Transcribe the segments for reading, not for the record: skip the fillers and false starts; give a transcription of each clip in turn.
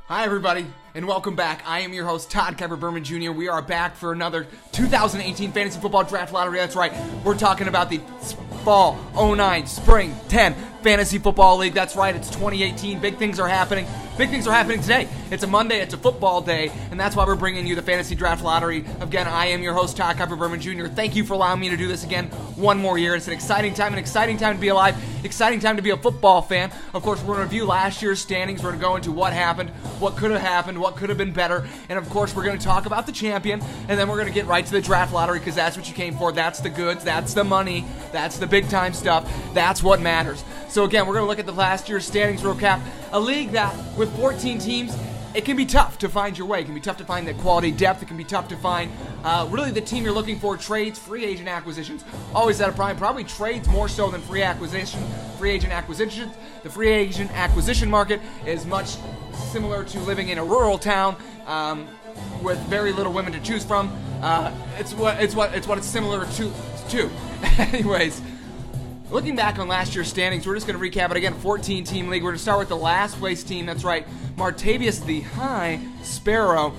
Hi, everybody, and welcome back. I am your host, Todd, Kiper, Berman Jr. We are back for another 2018 Fantasy Football Draft Lottery. That's right, we're talking about the Fall 09 Spring 10 Fantasy Football League. That's right, it's 2018. Big things are happening. Big things are happening today. It's a Monday, it's a football day, and that's why we're bringing you the Fantasy Draft Lottery. Again, I am your host, Todd, Kiper, Berman Jr. Thank you for allowing me to do this again one more year. It's an exciting time to be alive, exciting time to be a football fan. Of course, we're going to review last year's standings. We're going to go into what happened, what could have happened, what could have been better, and of course, we're going to talk about the champion, and then we're going to get right to the draft lottery because that's what you came for. That's the goods, that's the money, that's the big-time stuff, that's what matters. So again, we're going to look at the last year's standings recap, a league that, with 14 teams, it can be tough to find your way. It can be tough to find that quality depth. It can be tough to find really the team you're looking for. Trades, free agent acquisitions, always at a prime. Probably trades more so than free agent acquisitions. The free agent acquisition market is much similar to living in a rural town with very little women to choose from. It's what it's similar to. Anyways. Looking back on last year's standings, we're just going to recap it again. 14-team league. We're going to start with the last place team. That's right, Martavius the High Sparrow.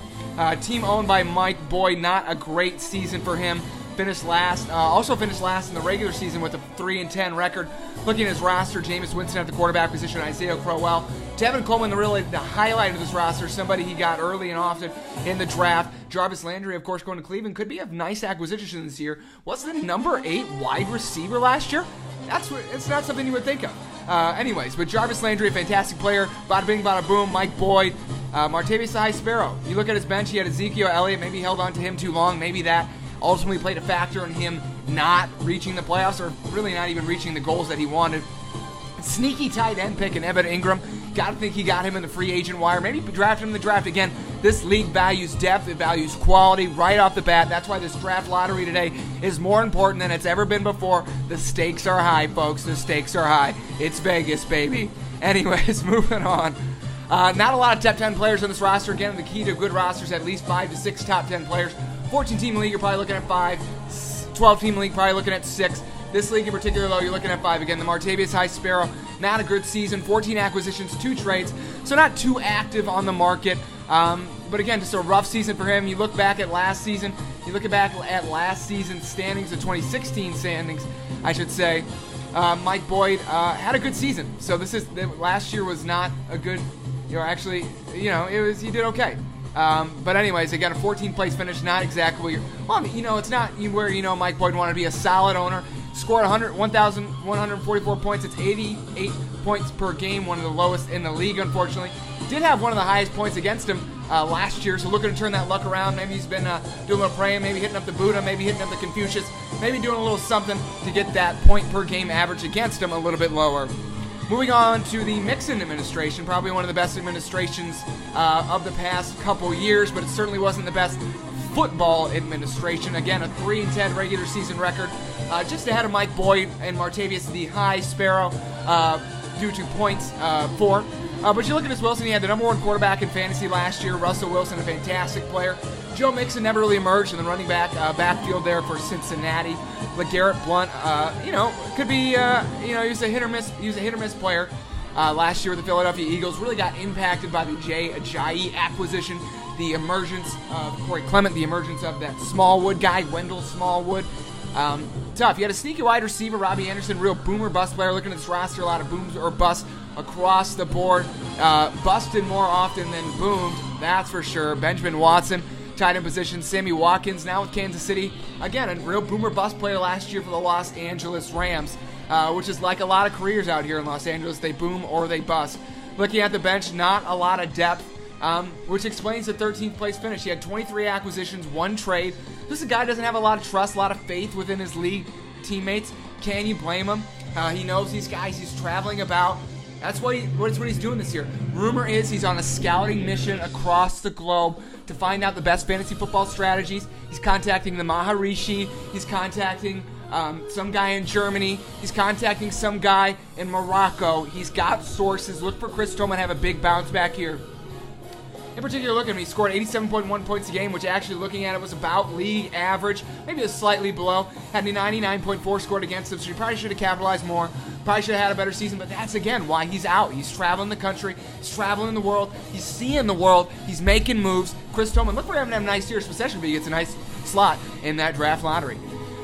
Team owned by Mike Boyd. Not a great season for him. Finished last. Also finished last in the regular season with a 3-10 record. Looking at his roster, Jameis Winston at the quarterback position, Isaiah Crowell. Tevin Coleman, the highlight of this roster, somebody he got early and often in the draft. Jarvis Landry, of course, going to Cleveland. Could be a nice acquisition this year. Was the number 8 wide receiver last year? It's not something you would think of. Anyways, but Jarvis Landry, a fantastic player. Bada bing, bada boom. Mike Boyd. Martavius the High Sparrow. You look at his bench, he had Ezekiel Elliott. Maybe he held on to him too long. Maybe that ultimately played a factor in him not reaching the playoffs or really not even reaching the goals that he wanted. Sneaky tight end pick in Evan Ingram. Got to think he got him in the free agent wire. Maybe drafted him in the draft. Again, this league values depth. It values quality right off the bat. That's why this draft lottery today is more important than it's ever been before. The stakes are high, folks. The stakes are high. It's Vegas, baby. Anyways, moving on. Not a lot of top 10 players on this roster. Again, the key to a good roster is at least 5 to 6 top 10 players. 14-team league, you're probably looking at 5. 12-team league, probably looking at 6. This league in particular, though, you're looking at 5. Again, the Martavius High Sparrow, not a good season. 14 acquisitions, 2 trades, so not too active on the market. But again, just a rough season for him. You look back at last season. You look back at last season's standings, the 2016 standings, I should say. Mike Boyd had a good season. So last year was not a good. He did okay. But anyways, again, a 14th place finish, not exactly it's not where Mike Boyd wanted to be a solid owner. Scored 1,144 points. It's 88 points per game, one of the lowest in the league, unfortunately. Did have one of the highest points against him last year, so looking to turn that luck around. Maybe he's been doing a little praying, maybe hitting up the Buddha, maybe hitting up the Confucius, maybe doing a little something to get that point per game average against him a little bit lower. Moving on to the Mixon administration, probably one of the best administrations of the past couple years, but it certainly wasn't the best football administration. Again, a 3-10 regular season record, just ahead of Mike Boyd and Martavius the High Sparrow due to points for. But you look at this Wilson, he had the number 1 quarterback in fantasy last year. Russell Wilson, a fantastic player. Joe Mixon never really emerged in the running backfield there for Cincinnati. LeGarrette Blount, could be, he was a hit or miss player last year with the Philadelphia Eagles. Really got impacted by the Jay Ajayi acquisition, the emergence of Corey Clement, the emergence of that Smallwood guy, Wendell Smallwood. Tough. You had a sneaky wide receiver, Robbie Anderson, real boomer bust player. Looking at this roster, a lot of booms or busts across the board. Busted more often than boomed, that's for sure. Benjamin Watson, tight end position. Sammy Watkins, now with Kansas City. Again, a real boomer bust player last year for the Los Angeles Rams, which is like a lot of careers out here in Los Angeles. They boom or they bust. Looking at the bench, not a lot of depth. Which explains the 13th place finish. He had 23 acquisitions, 1 trade. This is a guy who doesn't have a lot of trust, a lot of faith within his league teammates. Can you blame him? He knows these guys. He's traveling about. That's what he's doing this year. Rumor is he's on a scouting mission across the globe to find out the best fantasy football strategies. He's contacting the Maharishi. He's contacting some guy in Germany. He's contacting some guy in Morocco. He's got sources. Look for Chris Tillman to have a big bounce back here. In particular, look at him. He scored 87.1 points a game, which actually looking at it was about league average, maybe just slightly below. Had a 99.4 scored against him, so he probably should have capitalized more. Probably should have had a better season, but that's, again, why he's out. He's traveling the country. He's traveling the world. He's seeing the world. He's making moves. Chris Tillman, look for him to have a nice year, especially if he gets a nice slot in that draft lottery.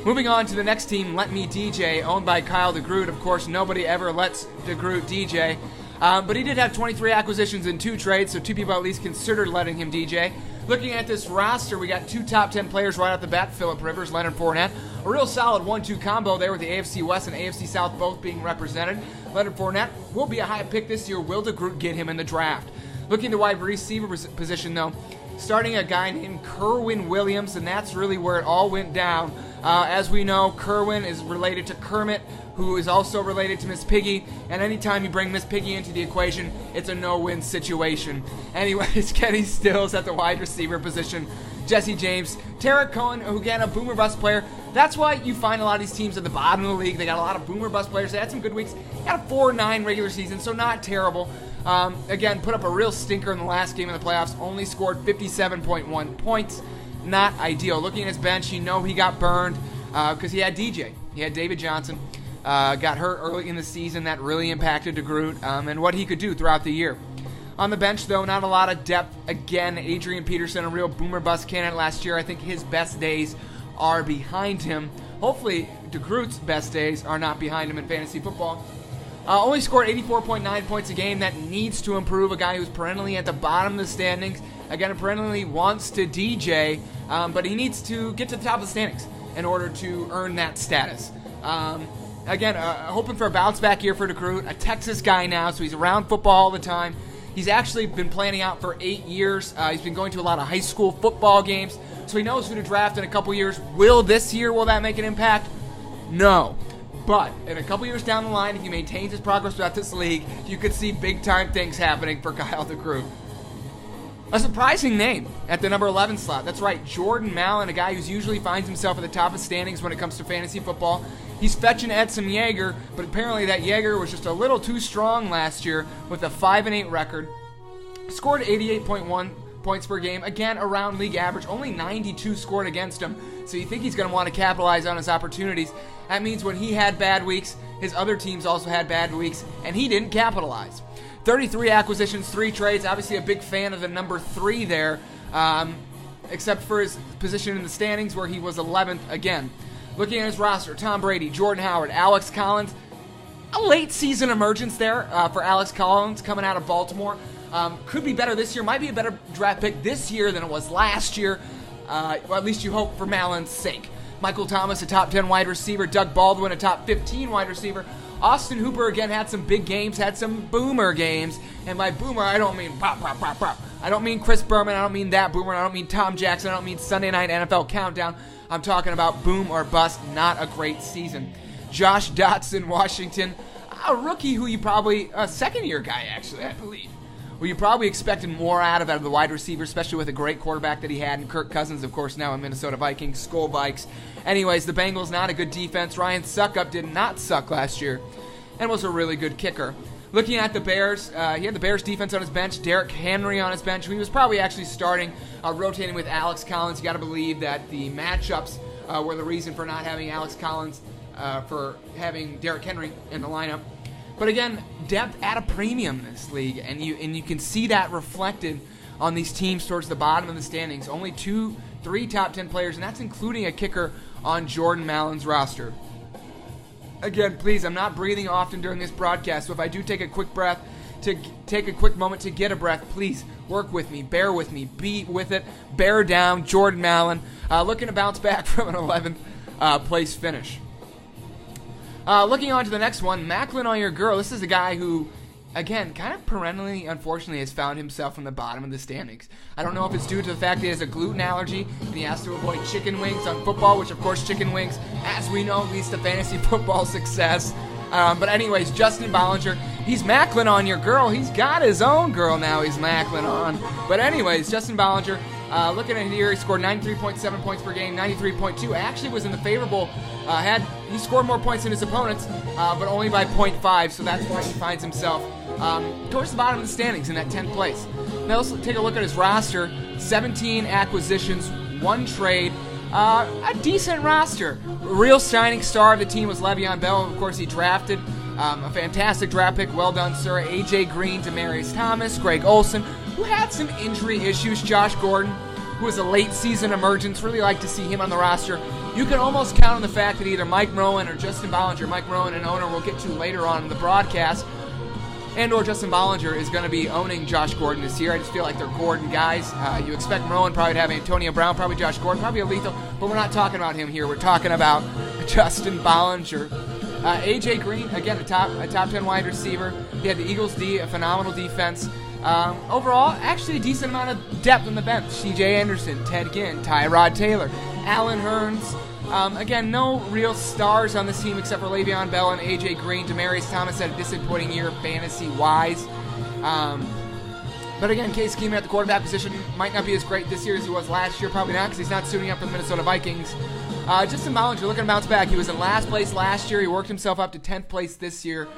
Moving on to the next team, Let Me DJ, owned by Kyle DeGroot. Of course, nobody ever lets DeGroot DJ. But he did have 23 acquisitions in 2 trades, so 2 people at least considered letting him DJ. Looking at this roster, we got 2 top 10 players right off the bat, Phillip Rivers, Leonard Fournette. A real solid 1-2 combo there with the AFC West and AFC South both being represented. Leonard Fournette will be a high pick this year. Will DeGroot get him in the draft? Looking to wide receiver position, though, starting a guy named Kerwin Williams, and that's really where it all went down. As we know, Kerwin is related to Kermit, who is also related to Miss Piggy, and anytime you bring Miss Piggy into the equation, it's a no-win situation. Anyways, Kenny Stills at the wide receiver position, Jesse James, Tarek Cohen, who again, a boomer bust player. That's why you find a lot of these teams at the bottom of the league. They got a lot of boomer bust players. They had some good weeks. Got a 4-9 regular season, so not terrible. Again, put up a real stinker in the last game of the playoffs. Only scored 57.1 points. Not ideal. Looking at his bench, you know he got burned because he had DJ. He had David Johnson. Got hurt early in the season. That really impacted DeGroot and what he could do throughout the year. On the bench, though, not a lot of depth. Again, Adrian Peterson, a real boomer bust candidate last year. I think his best days are behind him. Hopefully, DeGroot's best days are not behind him in fantasy football. Only scored 84.9 points a game. That needs to improve. A guy who's perennially at the bottom of the standings. Again, perennially wants to DJ, but he needs to get to the top of the standings in order to earn that status. Again, hoping for a bounce back year for DeGroot. A Texas guy now, so he's around football all the time. He's actually been planning out for 8 years. He's been going to a lot of high school football games, so he knows who to draft in a couple years. Will that make an impact? No. But in a couple years down the line, if he maintains his progress throughout this league, you could see big-time things happening for Kyle DeGroot. A surprising name at the number 11 slot. That's right, Jordan Mallon, a guy who usually finds himself at the top of standings when it comes to fantasy football. He's fetching Edson Yeager, but apparently that Yeager was just a little too strong last year with a 5-8 record. Scored 88.1 points per game, again around league average, only 92 scored against him, so you think he's going to want to capitalize on his opportunities. That means when he had bad weeks, his other teams also had bad weeks, and he didn't capitalize. 33 acquisitions, 3 trades, obviously a big fan of the number 3 there, except for his position in the standings where he was 11th again. Looking at his roster, Tom Brady, Jordan Howard, Alex Collins, a late season emergence there for Alex Collins coming out of Baltimore. Could be better this year, might be a better draft pick this year than it was last year. Well, at least you hope for Mallon's sake. Michael Thomas, a top 10 wide receiver. Doug Baldwin, a top 15 wide receiver. Austin Hooper, again, had some big games, had some boomer games. And by boomer, I don't mean pop, pop, pop, pop. I don't mean Chris Berman. I don't mean that boomer. I don't mean Tom Jackson. I don't mean Sunday Night NFL Countdown. I'm talking about boom or bust, not a great season. Josh Dotson, Washington, a rookie who you probably, a second-year guy, actually, I believe. Who you probably expected more out of the wide receiver, especially with a great quarterback that he had, and Kirk Cousins, of course, now a Minnesota Vikings, Skull Vikes. Anyways, the Bengals, not a good defense. Ryan Suckup did not suck last year and was a really good kicker. Looking at the Bears, he had the Bears defense on his bench, Derrick Henry on his bench, who he was probably actually starting, rotating with Alex Collins. You got to believe that the matchups were the reason for not having Alex Collins, for having Derrick Henry in the lineup. But again, depth at a premium in this league, and you can see that reflected on these teams towards the bottom of the standings. Only 3 top 10 players, and that's including a kicker on Jordan Mallon's roster. Again, please, I'm not breathing often during this broadcast, so if I do take a quick breath, to take a quick moment to get a breath, please work with me, bear with me, be with it, bear down. Jordan Mallon, looking to bounce back from an 11th place finish. Looking on to the next one, Macklin on your girl. This is a guy who, again, kind of perennially, unfortunately, has found himself in the bottom of the standings. I don't know if it's due to the fact that he has a gluten allergy and he has to avoid chicken wings on football, which, of course, chicken wings, as we know, leads to fantasy football success. But anyways, Justin Bollinger, he's Macklin on your girl. He's got his own girl now he's Macklin on. But anyways, Justin Bollinger, looking at here, he scored 93.7 points per game, 93.2. Actually was in the favorable, he scored more points than his opponents, but only by 0.5, so that's why he finds himself towards the bottom of the standings in that 10th place. Now let's take a look at his roster. 17 acquisitions, 1 trade, a decent roster. A real shining star of the team was Le'Veon Bell. Of course, he drafted a fantastic draft pick. Well done, sir. A.J. Green, Demaryius Thomas, Greg Olsen, who had some injury issues. Josh Gordon, who was a late season emergence. Really like to see him on the roster. You can almost count on the fact that either Mike Rowan or Justin Bollinger, Mike Rowan, an owner we'll get to later on in the broadcast, and or Justin Bollinger is going to be owning Josh Gordon this year. I just feel like they're Gordon guys. You expect Rowan probably to have Antonio Brown, probably Josh Gordon, probably a lethal, but we're not talking about him here. We're talking about Justin Bollinger. A.J. Green, again, a top 10 wide receiver. He had the Eagles D, a phenomenal defense. Overall, actually a decent amount of depth on the bench. C.J. Anderson, Ted Ginn, Tyrod Taylor, Allen Hurns. Again, no real stars on this team except for Le'Veon Bell and A.J. Green. Demaryius Thomas had a disappointing year fantasy-wise. But again, Case Keenum at the quarterback position might not be as great this year as he was last year. Probably not because he's not suiting up for the Minnesota Vikings. Justin Bollinger looking to bounce back. He was in last place last year. He worked himself up to 10th place this year.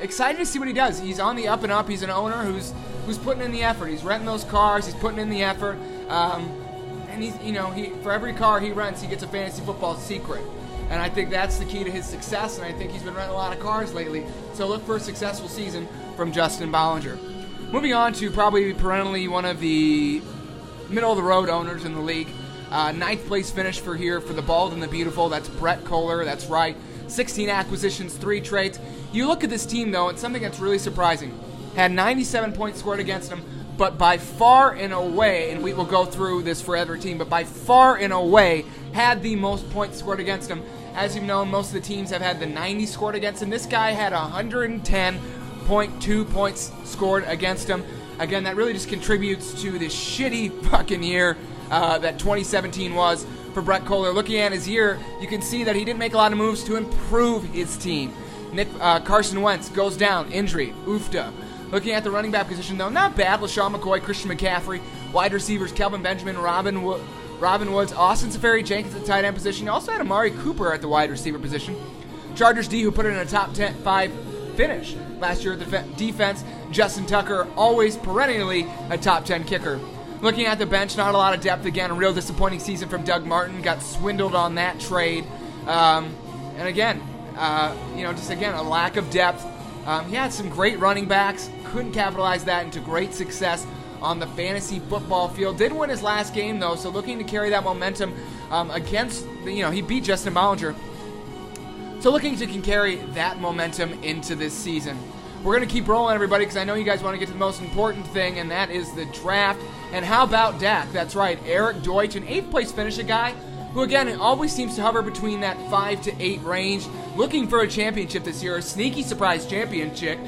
Excited to see what he does. He's on the up and up. He's an owner who's putting in the effort. He's renting those cars. He's putting in the effort. And he's, for every car he rents, he gets a fantasy football secret. And I think that's the key to his success, and I think he's been renting a lot of cars lately. So look for a successful season from Justin Bollinger. Moving on to probably perennially one of the middle-of-the-road owners in the league. 9th place finish for the Bald and the Beautiful. That's Brett Kohler, that's right. 16 acquisitions, 3 trades. You look at this team, though, and something that's really surprising. Had 97 points scored against him. But by far and away, and we will go through this for every team, but by far and away had the most points scored against him. As you've known, most of the teams have had the 90 scored against him. This guy had 110.2 points scored against him. Again, that really just contributes to this shitty fucking year that 2017 was for Brett Kohler. Looking at his year, you can see that he didn't make a lot of moves to improve his team. Carson Wentz goes down, injury, oofda. Looking at the running back position, though, not bad. LaShawn McCoy, Christian McCaffrey. Wide receivers, Kelvin Benjamin, Robin Woods, Austin Seferi-Jenkins at the tight end position. He also had Amari Cooper at the wide receiver position. Chargers D, who put it in a top 5 finish last year at the defense. Justin Tucker, always perennially a top 10 kicker. Looking at the bench, not a lot of depth. Again, a real disappointing season from Doug Martin. Got swindled on that trade. And again, just again, a lack of depth. He had some great running backs. Couldn't capitalize that into great success on the fantasy football field. Did win his last game, though, so looking to carry that momentum against, he beat Justin Bollinger. So looking to carry that momentum into this season. We're going to keep rolling, everybody, because I know you guys want to get to the most important thing, and that is the draft. And how about Dak? That's right, Eric Deutsch, an 8th place finish, a guy who, again, always seems to hover between that 5 to 8 range, looking for a championship this year, a sneaky surprise championship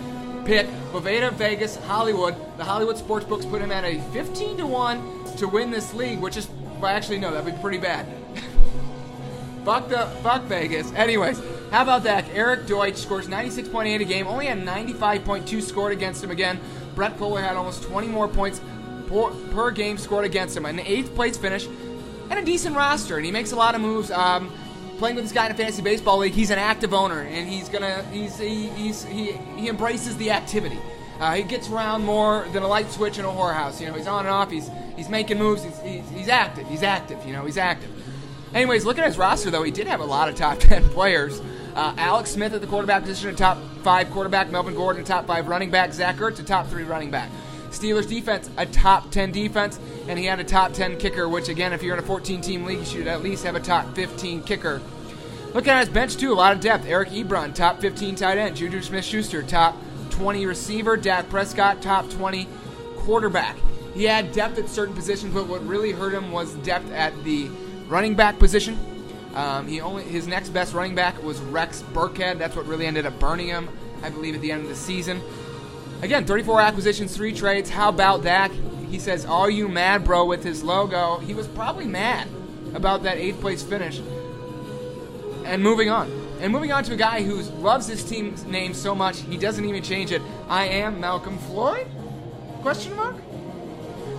pick. Boveda, Vegas, Hollywood. The Hollywood sports books put him at a 15-1 to win this league, which is, well, actually, no, that'd be pretty bad. Fuck Vegas. Anyways, how about that? Eric Deutsch scores 96.8 a game, only had 95.2 scored against him again. Brett Kohler had almost 20 more points per game scored against him. An 8th place finish and a decent roster, and he makes a lot of moves. Playing with this guy in a fantasy baseball league, he's an active owner, and he embraces the activity. He gets around more than a light switch in a whorehouse. He's on and off. He's making moves. He's active. He's active. He's active. Anyways, look at his roster, though. He did have a lot of top 10 players. Alex Smith at the quarterback position, a top 5 quarterback. Melvin Gordon, a top 5 running back. Zach Ertz, a top 3 running back. Steelers defense, a top 10 defense, and he had a top 10 kicker, which, again, if you're in a 14-team league, you should at least have a top 15 kicker. Look at his bench, too. A lot of depth. Eric Ebron, top 15 tight end. Juju Smith-Schuster, top 20 receiver. Dak Prescott, top 20 quarterback. He had depth at certain positions, but what really hurt him was depth at the running back position. His next best running back was Rex Burkhead. That's what really ended up burning him, I believe, at the end of the season. Again, 34 acquisitions, 3 trades. How about that? He says, "Are you mad, bro?" with his logo. He was probably mad about that 8th place finish. And moving on to a guy who loves his team's name so much he doesn't even change it. I am Malcolm Floyd? Question mark?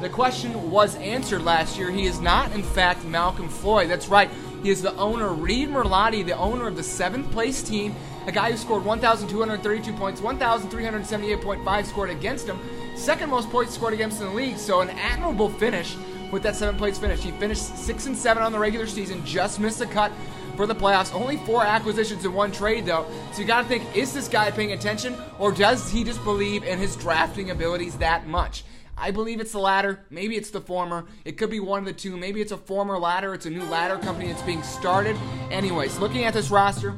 The question was answered last year. He is not, in fact, Malcolm Floyd. That's right. He is the owner, Reed Merlotti, the owner of the 7th place team A guy who scored 1,232 points, 1,378.5 scored against him. Second most points scored against in the league, so an admirable finish with that 7th-place finish. He finished 6-7 on the regular season, just missed the cut for the playoffs. Only 4 acquisitions in 1 trade, though. So you got to think, is this guy paying attention, or does he just believe in his drafting abilities that much? I believe it's the latter. Maybe it's the former. It could be one of the two. Maybe it's a former ladder. It's a new ladder company that's being started. Anyways, looking at this roster,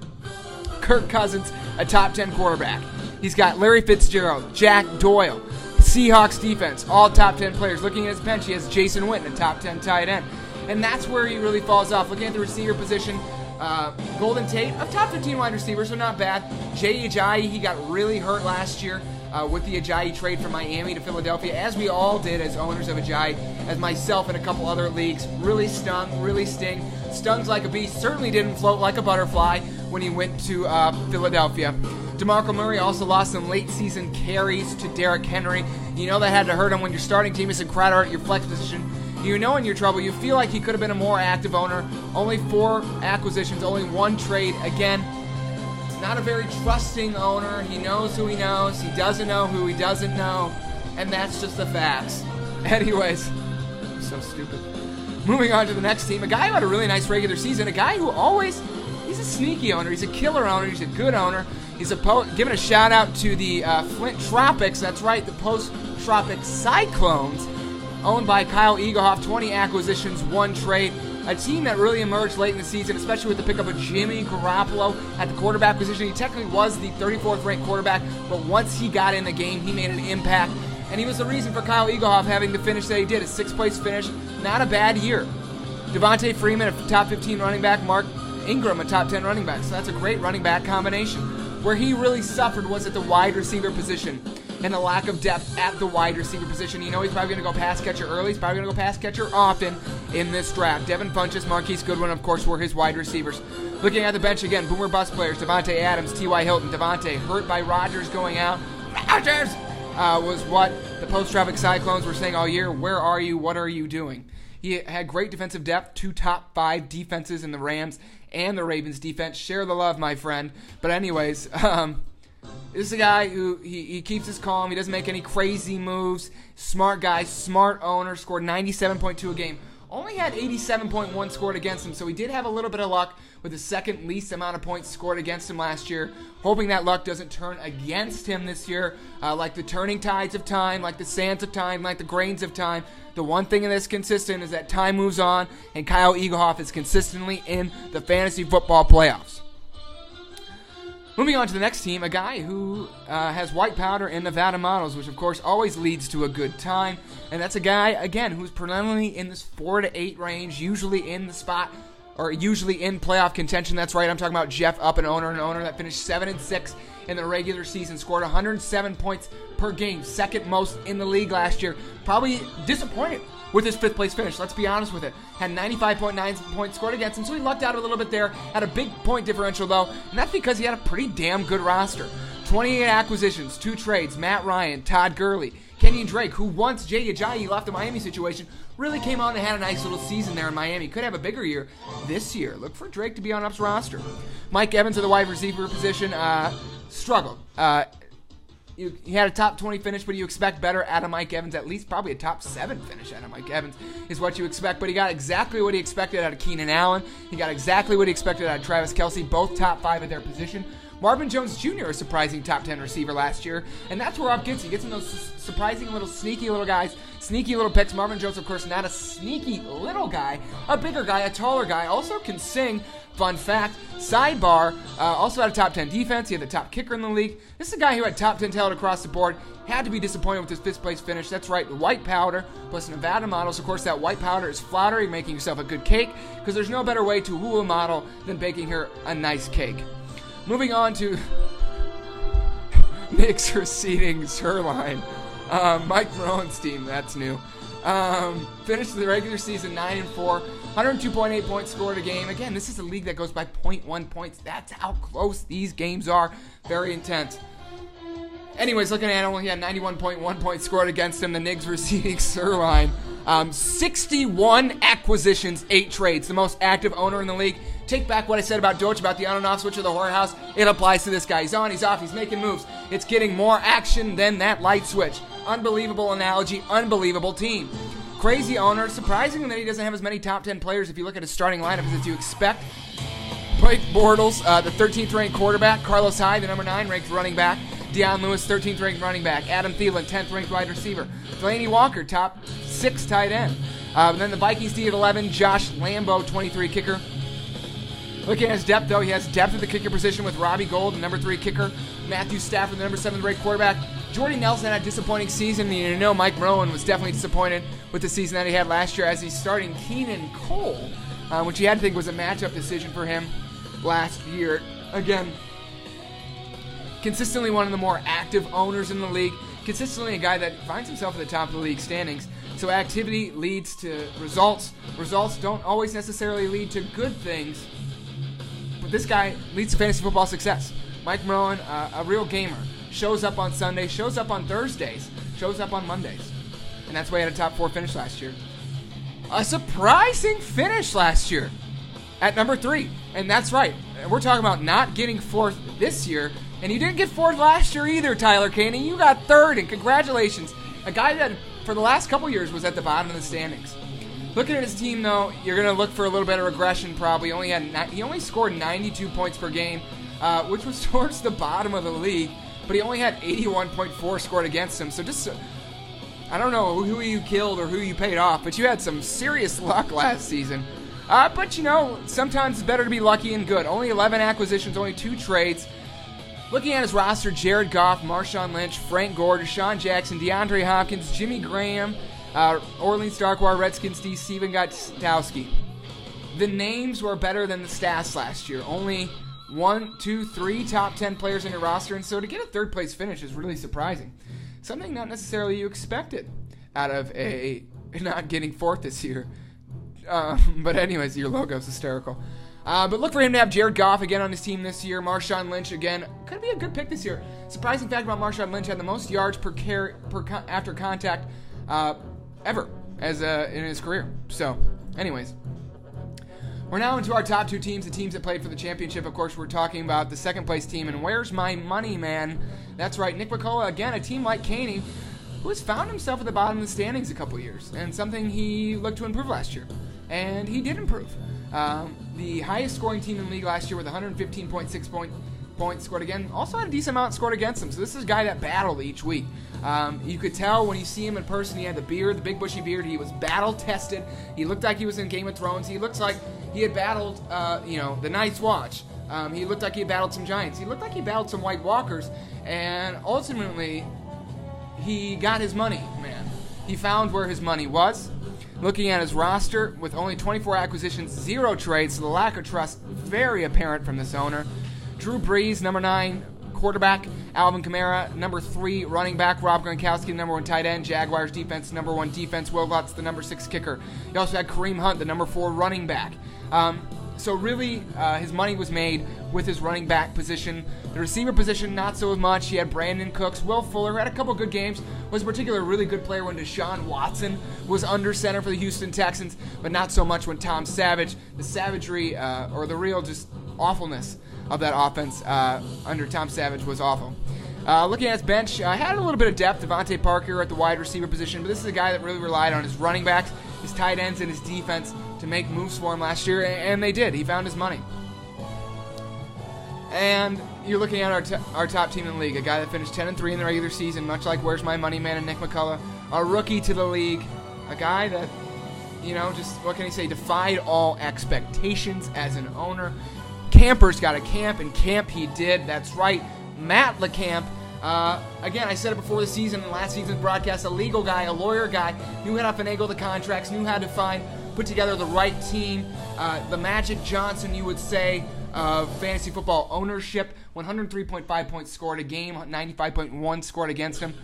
Kirk Cousins, a top 10 quarterback. He's got Larry Fitzgerald, Jack Doyle, Seahawks defense, all top 10 players. Looking at his bench, he has Jason Witten, a top 10 tight end. And that's where he really falls off. Looking at the receiver position, Golden Tate, a top 15 wide receiver, so not bad. Jay Ajayi, he got really hurt last year with the Ajayi trade from Miami to Philadelphia, as we all did as owners of Ajayi, as myself and a couple other leagues. Really stung, really sting. Stings like a bee, certainly didn't float like a butterfly when he went to Philadelphia. DeMarco Murray also lost some late-season carries to Derrick Henry. You know that had to hurt him when your starting team isn't Crowder at your flex position. You know in your trouble. You feel like he could have been a more active owner. Only 4 acquisitions, only 1 trade. Again, it's not a very trusting owner. He knows who he knows. He doesn't know who he doesn't know. And that's just the facts. Anyways, I'm so stupid. Moving on to the next team. A guy who had a really nice regular season. A guy who he's a sneaky owner. He's a killer owner. He's a good owner. He's giving a shout out to the Flint Tropics. That's right, the Post-Tropic Cyclones, owned by Kyle Eaglehoff. 20 acquisitions, 1 trade. A team that really emerged late in the season, especially with the pickup of Jimmy Garoppolo at the quarterback position. He technically was the 34th ranked quarterback, but once he got in the game, he made an impact. And he was the reason for Kyle Eaglehoff having the finish that he did, a 6th-place finish. Not a bad year. Devontae Freeman, a top 15 running back. Mark Ingram, a top 10 running back. So that's a great running back combination. Where he really suffered was at the wide receiver position and the lack of depth at the wide receiver position. You know he's probably going to go pass catcher early. He's probably going to go pass catcher often in this draft. Devin Funchess, Marquise Goodwin, of course, were his wide receivers. Looking at the bench again, boomer bust players. Devontae Adams, T.Y. Hilton. Devontae hurt by Rodgers going out. Rodgers was what the Post-Traffic Cyclones were saying all year. Where are you? What are you doing? He had great defensive depth, 2 top 5 defenses in the Rams and the Ravens defense. Share the love, my friend. But anyways, this is a guy who he keeps his calm. He doesn't make any crazy moves. Smart guy, smart owner. Scored 97.2 a game. Only had 87.1 scored against him, so he did have a little bit of luck with the second least amount of points scored against him last year. Hoping that luck doesn't turn against him this year, like the turning tides of time, like the sands of time, like the grains of time. The one thing that's consistent is that time moves on, and Kyle Eaglehoff is consistently in the fantasy football playoffs. Moving on to the next team, a guy who has white powder in Nevada models, which of course always leads to a good time. And that's a guy, again, who's predominantly in this 4 to 8 range, usually in the spot, or usually in playoff contention. That's right, I'm talking about Jeff Up, an owner that finished 7-6 in the regular season, scored 107 points per game, second most in the league last year. Probably disappointed with his 5th place finish, let's be honest with it. Had 95.9 points scored against him, so he lucked out a little bit there. Had a big point differential, though, and that's because he had a pretty damn good roster. 28 acquisitions, 2 trades, Matt Ryan, Todd Gurley, Kenyon Drake, who once Jay Ajayi left the Miami situation, really came on and had a nice little season there in Miami. Could have a bigger year this year. Look for Drake to be on Up's roster. Mike Evans at the wide receiver position struggled. He had a top 20 finish, but you expect better out of Mike Evans. At least probably a top 7 finish out of Mike Evans is what you expect. But he got exactly what he expected out of Keenan Allen. He got exactly what he expected out of Travis Kelce, both top 5 at their position. Marvin Jones Jr., a surprising top 10 receiver last year. And that's where Up gets. He gets in those surprising little sneaky little guys, sneaky little picks. Marvin Jones, of course, not a sneaky little guy, a bigger guy, a taller guy. Also can sing. Fun fact, sidebar, also had a top 10 defense. He had the top kicker in the league. This is a guy who had top 10 talent across the board. Had to be disappointed with his 5th place finish. That's right, white powder plus Nevada models. Of course, that white powder is flattery, making yourself a good cake, because there's no better way to woo a model than baking her a nice cake. Moving on to Nick's receding Sirline. Mike Marone's team, that's new. Finished the regular season 9-4, 102.8 points scored a game. Again, this is a league that goes by 0.1 points. That's how close these games are. Very intense. Anyways, looking at it, he had 91.1 points scored against him. The Nigs receding Sirline. 61 acquisitions, 8 trades. The most active owner in the league. take back what I said about Deutsch, about the on and off switch of the whorehouse. It applies to this guy. He's on, he's off, he's making moves. It's getting more action than that light switch. Unbelievable analogy, unbelievable team. Crazy owner. Surprising that he doesn't have as many top 10 players if you look at his starting lineup as you expect. Blake Bortles, the 13th ranked quarterback. Carlos Hyde, the number 9 ranked running back. Deion Lewis, 13th ranked running back. Adam Thielen, 10th ranked wide receiver. Delaney Walker, top 6 tight end. And then the Vikings D at 11. Josh Lambo, 23 kicker. Looking at his depth, though, he has depth at the kicker position with Robbie Gould, the number 3 kicker. Matthew Stafford, the number 7 ranked quarterback. Jordy Nelson had a disappointing season. You know Mike Rowan was definitely disappointed with the season that he had last year as he's starting Keenan Cole, which he had to think was a matchup decision for him last year. Again, consistently one of the more active owners in the league. Consistently a guy that finds himself at the top of the league standings. So activity leads to results. Results don't always necessarily lead to good things. But this guy leads to fantasy football success. Mike Rowan, a real gamer. Shows up on Sundays, shows up on Thursdays, shows up on Mondays. And that's why he had a top 4 finish last year. A surprising finish last year at number 3. And that's right. We're talking about not getting 4th this year. And you didn't get 4th last year either, Tyler Caney. You got 3rd, and congratulations. A guy that for the last couple years was at the bottom of the standings. Looking at his team, though, you're going to look for a little bit of regression probably. He only scored 92 points per game, which was towards the bottom of the league. But he only had 81.4 scored against him. So just, I don't know who you killed or who you paid off, but you had some serious luck last season. But, sometimes it's better to be lucky and good. Only 11 acquisitions, only 2 trades. Looking at his roster, Jared Goff, Marshawn Lynch, Frank Gore, Deshaun Jackson, DeAndre Hopkins, Jimmy Graham, Orleans Starquar, Redskins D, Steven Gostkowski. The names were better than the stats last year. Only 1, 2, 3 top 10 players in your roster, and so to get a 3rd place finish is really surprising. Something not necessarily you expected out of a not getting 4th this year. But anyways, your logo's hysterical. But look for him to have Jared Goff again on his team this year. Marshawn Lynch again. Could be a good pick this year. Surprising fact about Marshawn Lynch, had the most yards after contact ever in his career. So, anyways. We're now into our top 2 teams, the teams that played for the championship. Of course, we're talking about the 2nd place team, and where's my money, man? That's right, Nick McCullough, again, a team like Caney, who has found himself at the bottom of the standings a couple years, and something he looked to improve last year. And he did improve. The highest scoring team in the league last year with 115.6 points scored again. Also had a decent amount scored against him. So this is a guy that battled each week. You could tell when you see him in person, he had the beard, the big bushy beard. He was battle tested. He looked like he was in Game of Thrones. He looks like he had battled, the Night's Watch. He looked like he had battled some giants. He looked like he battled some White Walkers. And ultimately, he got his money, man. He found where his money was. Looking at his roster, with only 24 acquisitions, 0 trades, so the lack of trust very apparent from this owner. Drew Brees, number 9 quarterback. Alvin Kamara, number 3 running back. Rob Gronkowski, number 1 tight end. Jaguars defense, number 1 defense. Will Lutz, the number 6 kicker. He also had Kareem Hunt, the number 4 running back. So really, his money was made with his running back position. The receiver position, not so much. He had Brandon Cooks. Will Fuller had a couple good games. Was a particularly really good player when Deshaun Watson was under center for the Houston Texans, but not so much when Tom Savage, the savagery or the real just awfulness of that offense under Tom Savage was awful. Looking at his bench, had a little bit of depth. Devontae Parker at the wide receiver position, but this is a guy that really relied on his running backs, his tight ends, and his defense to make moves for him last year, and they did. He found his money. And you're looking at our top team in the league, a guy that finished 10-3 in the regular season, much like Where's My Money Man and Nick McCullough, a rookie to the league, a guy that, just, what can I say, defied all expectations as an owner. Camper's got a camp, and camp he did. That's right, Matt LeCamp. Again, I said it before the season, in last season's broadcast, a legal guy, a lawyer guy, knew how to finagle the contracts, knew how to put together the right team. The Magic Johnson, you would say, of fantasy football ownership. 103.5 points scored a game, 95.1 scored against him.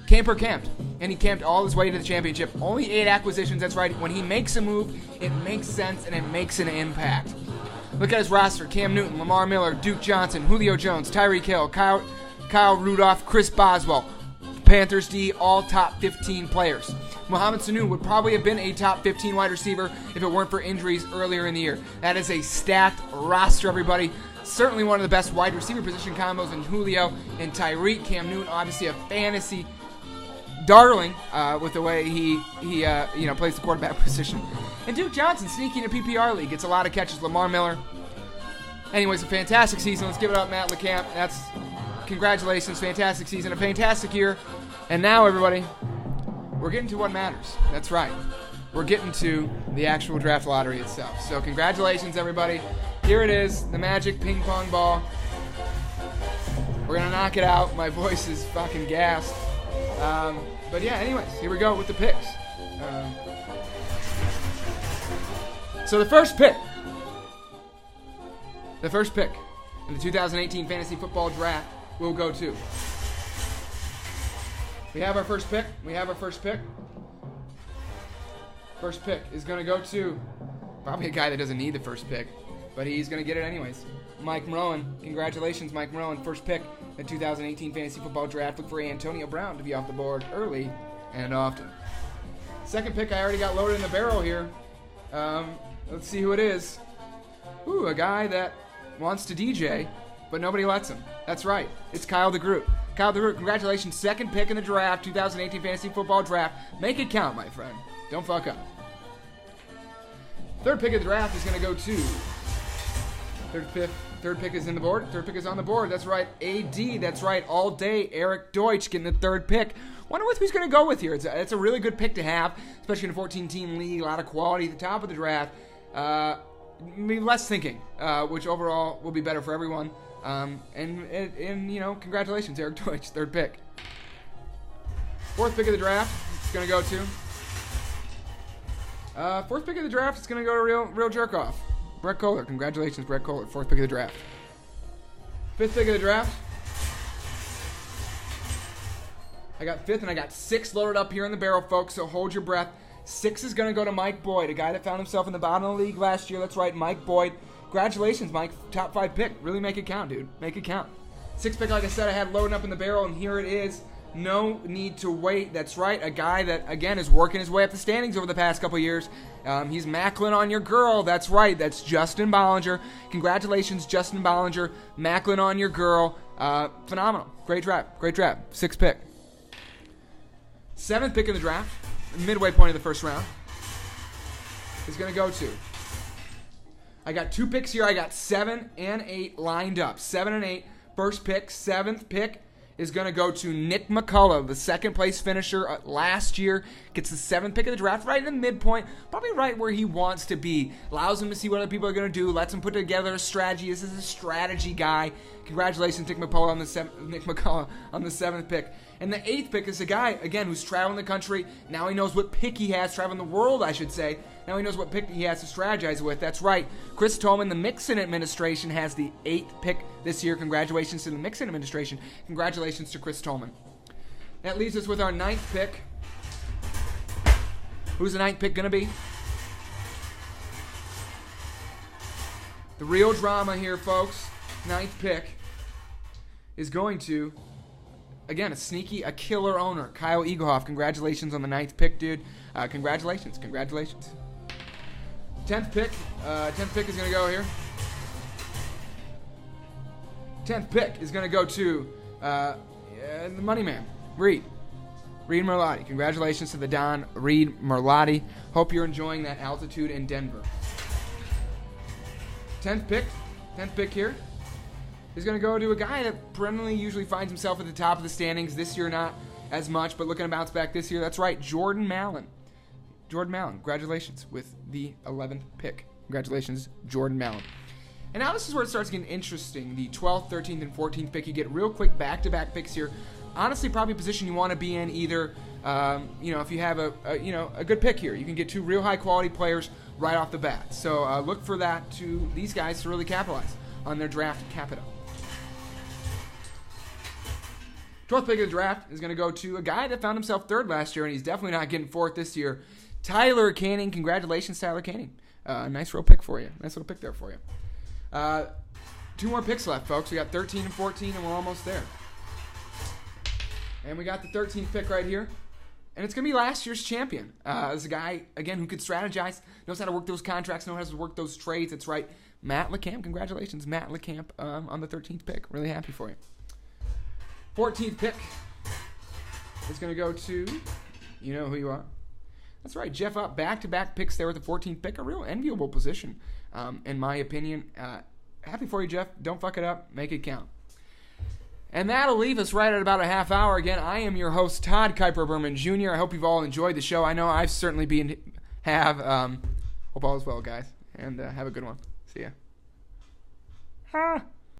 Camper camped, and he camped all his way to the championship. Only 8 acquisitions, that's right. When he makes a move, it makes sense, and it makes an impact. Look at his roster. Cam Newton, Lamar Miller, Duke Johnson, Julio Jones, Tyreek Hill, Kyle Rudolph, Chris Boswell. Panthers D, all top 15 players. Mohamed Sanu would probably have been a top 15 wide receiver if it weren't for injuries earlier in the year. That is a stacked roster, everybody. Certainly one of the best wide receiver position combos in Julio and Tyreek. Cam Newton, obviously a fantasy darling with the way he plays the quarterback position. And Duke Johnson, sneaking in a PPR league, gets a lot of catches. Lamar Miller. Anyways, a fantastic season. Let's give it up, Matt LeCamp. Congratulations, fantastic season, a fantastic year. And now, everybody, we're getting to what matters. That's right. We're getting to the actual draft lottery itself. So congratulations, everybody. Here it is, the magic ping pong ball. We're going to knock it out. My voice is fucking gassed. But yeah, anyways, here we go with the picks. So the first pick in the 2018 Fantasy Football Draft will go to. We have our first pick. First pick is going to go to probably a guy that doesn't need the first pick, but he's going to get it anyways. Mike Merlin. Congratulations, Mike Merlin. First pick in the 2018 Fantasy Football Draft. Look for Antonio Brown to be off the board early and often. Second pick I already got loaded in the barrel here. Let's see who it is. Ooh, a guy that wants to DJ, but nobody lets him. That's right. It's Kyle DeGroot. Kyle DeGroot, congratulations. Second pick in the draft, 2018 Fantasy Football Draft. Make it count, my friend. Don't fuck up. Third pick of the draft is going to go to... Third pick is in the board. Third pick is on the board. That's right. AD. That's right. All day. Eric Deutsch getting the third pick. Wonder what he's going to go with here. It's a really good pick to have, especially in a 14-team league. A lot of quality at the top of the draft. Maybe less thinking, which overall will be better for everyone. And congratulations, Eric Deutsch, third pick. Fourth pick of the draft, it's going to go to. Fourth pick of the draft is going to go to real jerk off. Brett Kohler. Congratulations, Brett Kohler, fourth pick of the draft. Fifth pick of the draft. I got fifth and I got sixth loaded up here in the barrel, folks, so hold your breath. 6 is going to go to Mike Boyd, a guy that found himself in the bottom of the league last year. That's right, Mike Boyd. Congratulations, Mike. Top 5 pick. Really make it count, dude. Make it count. 6th pick, like I said, I had loading up in the barrel, and here it is. No need to wait. That's right, a guy that, again, is working his way up the standings over the past couple years. He's Macklin on your girl. That's right. That's Justin Bollinger. Congratulations, Justin Bollinger. Macklin on your girl. Phenomenal. Great draft. Great draft. 6th pick. 7th pick in the draft. Midway point of the first round is going to go to. I got 2 picks here. I got 7 and 8 lined up. 7 and 8. First pick, 7th pick is going to go to Nick McCullough, the second place finisher last year. Gets the 7th pick of the draft, right in the midpoint, probably right where he wants to be. Allows him to see what other people are going to do. Lets him put together a strategy. This is a strategy guy. Congratulations, Nick McCullough on the 7th pick. And the 8th pick is a guy, again, who's traveling the country. Now he knows what pick he has, traveling the world, I should say. Now he knows what pick he has to strategize with. That's right. Chris Tolman, the Mixon administration, has the 8th pick this year. Congratulations to the Mixon administration. Congratulations to Chris Tolman. That leaves us with our 9th pick. Who's the 9th pick going to be? The real drama here, folks. 9th pick is going to... Again, a killer owner, Kyle Eaglehoff. Congratulations on the 9th pick, dude. Congratulations. 10th pick. 10th pick is going to go here. 10th pick is going to go to the money man, Reed Merlotti. Congratulations to the Don Reed Merlotti. Hope you're enjoying that altitude in Denver. 10th pick here is going to go to a guy that perennially usually finds himself at the top of the standings. This year, not as much, but looking to bounce back this year. That's right, Jordan Mallon. Congratulations with the 11th pick. Congratulations, Jordan Mallon. And now this is where it starts getting interesting. The 12th, 13th, and 14th pick. You get real quick back-to-back picks here. Honestly, probably a position you want to be in either, if you have a good pick here. You can get 2 real high-quality players right off the bat. So look for that to these guys to really capitalize on their draft capital. 12th pick of the draft is going to go to a guy that found himself 3rd last year, and he's definitely not getting 4th this year. Tyler Canning. Congratulations, Tyler Canning. Nice little pick for you. Nice little pick there for you. 2 more picks left, folks. We got 13 and 14, and we're almost there. And we got the 13th pick right here. And it's going to be last year's champion. This is a guy, again, who could strategize, knows how to work those contracts, knows how to work those trades. That's right. Matt LeCamp. Congratulations, Matt LeCamp, on the 13th pick. Really happy for you. 14th pick is going to go to, you know who you are. That's right, Jeff up. Back-to-back picks there with the 14th pick. A real enviable position, in my opinion. Happy for you, Jeff. Don't fuck it up. Make it count. And that'll leave us right at about a half hour. Again, I am your host, Todd Kiper Berman Jr. I hope you've all enjoyed the show. I know I've certainly have. Hope all is well, guys. And have a good one. See ya.